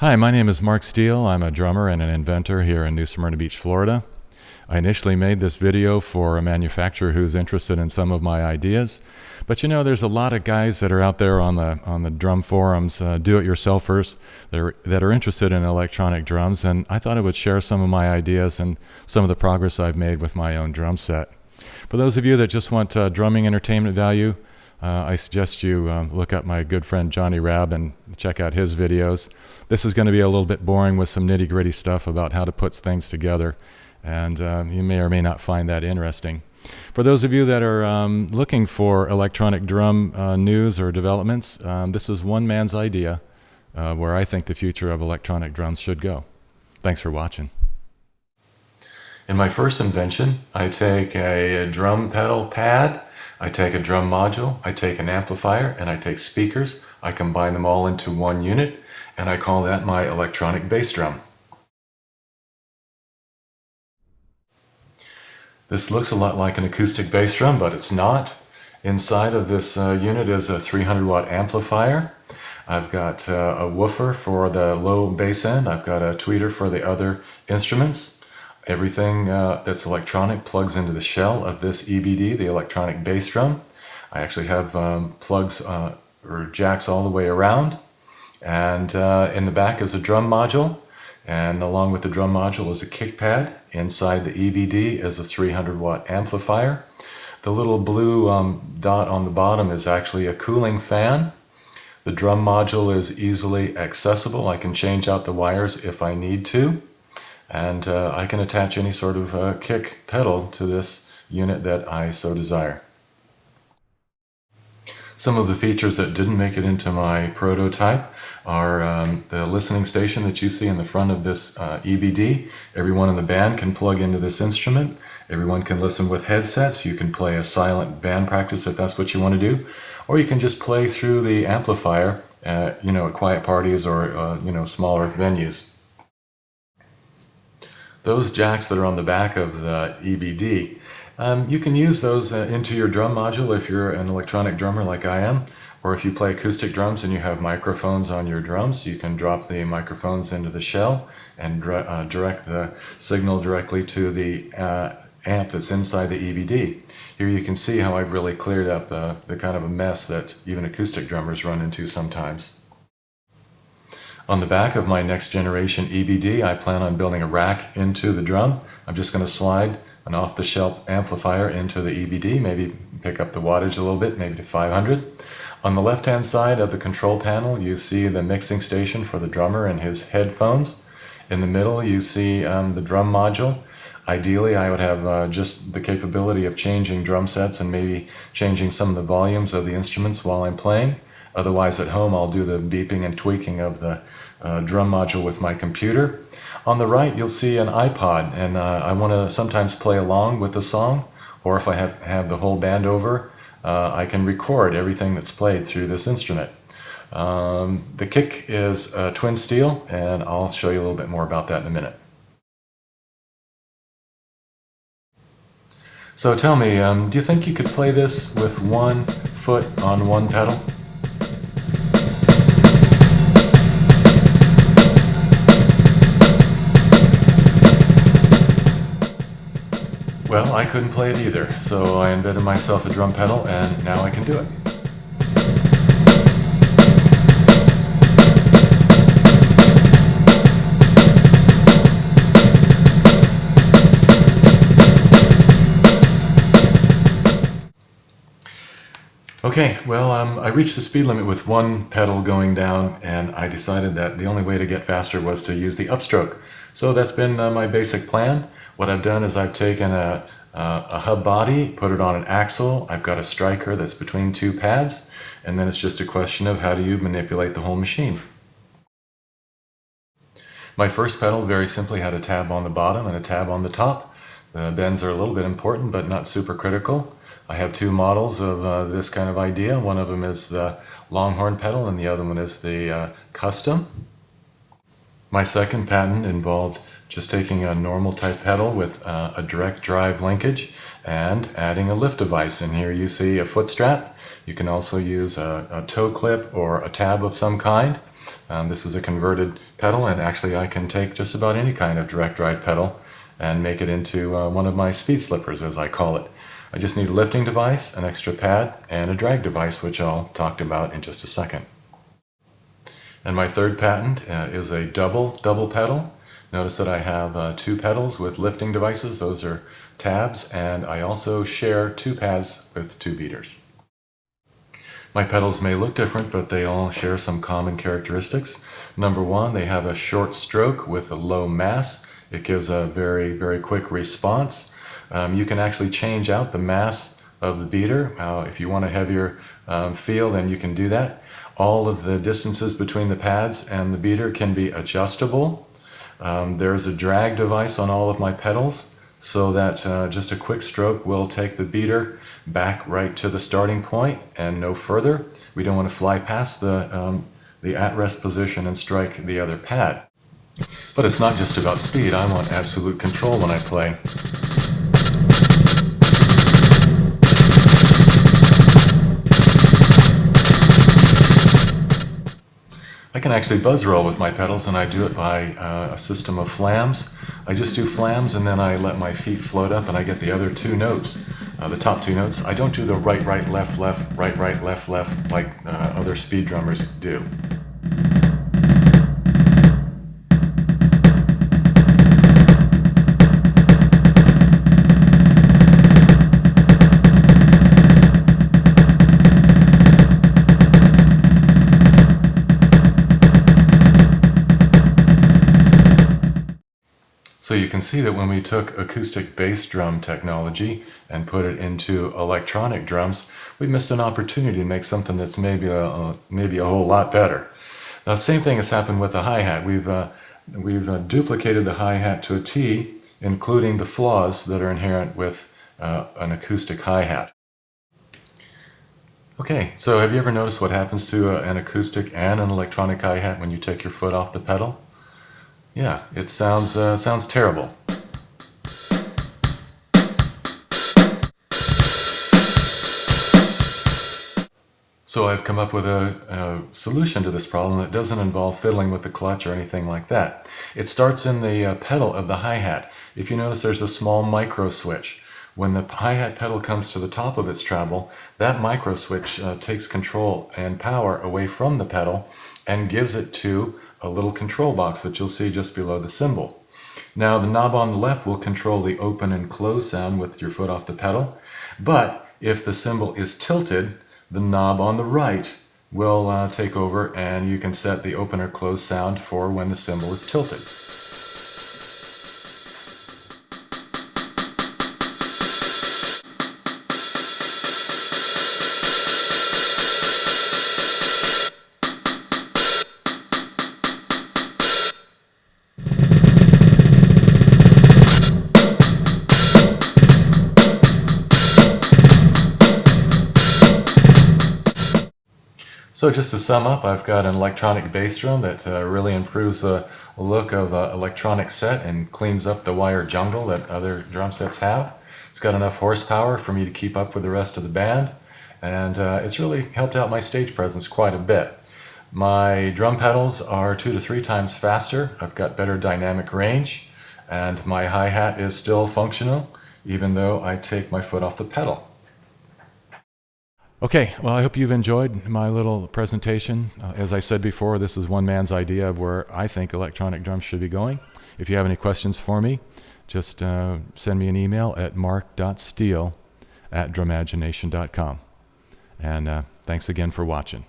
Hi, my name is Mark Steele. I'm a drummer and an inventor here in New Smyrna Beach, Florida. I initially made this video for a manufacturer who's interested in some of my ideas. But you know, there's a lot of guys that are out there on the drum forums, do-it-yourselfers, that are interested in electronic drums, and I thought I would share some of my ideas and some of the progress I've made with my own drum set. For those of you that just want drumming entertainment value, I suggest you look up my good friend Johnny Rabb and check out his videos. This is going to be a little bit boring with some nitty-gritty stuff about how to put things together, and you may or may not find that interesting. For those of you that are looking for electronic drum news or developments, this is one man's idea where I think the future of electronic drums should go. Thanks for watching. In my first invention, I take a drum pedal pad, I take a drum module, I take an amplifier, and I take speakers. I combine them all into one unit, and I call that my electronic bass drum. This looks a lot like an acoustic bass drum, but it's not. Inside of this unit is a 300 watt amplifier. I've got a woofer for the low bass end. I've got a tweeter for the other instruments. Everything that's electronic plugs into the shell of this EBD, the electronic bass drum. I actually have plugs or jacks all the way around. And in the back is a drum module. And along with the drum module is a kick pad. Inside the EBD is a 300 watt amplifier. The little blue dot on the bottom is actually a cooling fan. The drum module is easily accessible. I can change out the wires if I need to. And I can attach any sort of kick pedal to this unit that I so desire. Some of the features that didn't make it into my prototype are the listening station that you see in the front of this EBD. Everyone in the band can plug into this instrument. Everyone can listen with headsets. You can play a silent band practice if that's what you want to do. Or you can just play through the amplifier at quiet parties or smaller venues. Those jacks that are on the back of the EBD, you can use those into your drum module if you're an electronic drummer like I am, or if you play acoustic drums and you have microphones on your drums, you can drop the microphones into the shell and direct the signal directly to the amp that's inside the EBD. Here you can see how I've really cleared up the kind of a mess that even acoustic drummers run into sometimes. On the back of my next generation EBD, I plan on building a rack into the drum. I'm just going to slide an off-the-shelf amplifier into the EBD, maybe pick up the wattage a little bit, maybe to 500. On the left-hand side of the control panel, you see the mixing station for the drummer and his headphones. In the middle, you see the drum module. Ideally, I would have just the capability of changing drum sets and maybe changing some of the volumes of the instruments while I'm playing. Otherwise, at home, I'll do the beeping and tweaking of the drum module with my computer. On the right, you'll see an iPod, and I want to sometimes play along with the song, or if I have the whole band over, I can record everything that's played through this instrument. The kick is twin steel, and I'll show you a little bit more about that in a minute. So tell me, do you think you could play this with one foot on one pedal? Well, I couldn't play it either, so I invented myself a drum pedal, and now I can do it. Okay, well, I reached the speed limit with one pedal going down, and I decided that the only way to get faster was to use the upstroke. So that's been my basic plan. What I've done is I've taken a hub body, put it on an axle. I've got a striker that's between two pads, and then it's just a question of how do you manipulate the whole machine. My first pedal very simply had a tab on the bottom and a tab on the top. The bends are a little bit important, but not super critical. I have two models of this kind of idea. One of them is the Longhorn pedal, and the other one is the Custom. My second patent involved just taking a normal type pedal with a direct drive linkage and adding a lift device. And here you see a foot strap. You can also use a toe clip or a tab of some kind. This is a converted pedal, and actually I can take just about any kind of direct drive pedal and make it into one of my speed slippers, as I call it. I just need a lifting device, an extra pad, and a drag device, which I'll talk about in just a second. And my third patent is a double pedal. Notice that I have 2 pedals with lifting devices. Those are tabs, and I also share 2 pads with 2 beaters. My pedals may look different, but they all share some common characteristics. Number 1, they have a short stroke with a low mass. It gives a very, very quick response. You can actually change out the mass of the beater. If you want a heavier feel, then you can do that. All of the distances between the pads and the beater can be adjustable. There's a drag device on all of my pedals, so that just a quick stroke will take the beater back right to the starting point and no further. We don't want to fly past the at-rest position and strike the other pad. But it's not just about speed. I want absolute control when I play. I can actually buzz roll with my pedals, and I do it by a system of flams. I just do flams, and then I let my feet float up, and I get the other 2 notes, the top 2 notes. I don't do the right, right, left, left, right, right, left, left, like other speed drummers do. So you can see that when we took acoustic bass drum technology and put it into electronic drums, we missed an opportunity to make something that's maybe a whole lot better. Now, the same thing has happened with the hi-hat. We've duplicated the hi-hat to a T, including the flaws that are inherent with an acoustic hi-hat. Okay, so have you ever noticed what happens to an acoustic and an electronic hi-hat when you take your foot off the pedal? Yeah, it sounds terrible. So I've come up with a solution to this problem that doesn't involve fiddling with the clutch or anything like that. It starts in the pedal of the hi-hat. If you notice, there's a small micro switch. When the hi-hat pedal comes to the top of its treble, that micro switch takes control and power away from the pedal and gives it to a little control box that you'll see just below the cymbal. Now, the knob on the left will control the open and close sound with your foot off the pedal, but if the cymbal is tilted, the knob on the right will take over, and you can set the open or close sound for when the cymbal is tilted. So just to sum up, I've got an electronic bass drum that really improves the look of an electronic set and cleans up the wire jungle that other drum sets have. It's got enough horsepower for me to keep up with the rest of the band, and it's really helped out my stage presence quite a bit. My drum pedals are 2 to 3 times faster. I've got better dynamic range, and my hi-hat is still functional even though I take my foot off the pedal. Okay, well, I hope you've enjoyed my little presentation. As I said before, this is one man's idea of where I think electronic drums should be going. If you have any questions for me, just send me an email at mark.steele@drumagination.com. And thanks again for watching.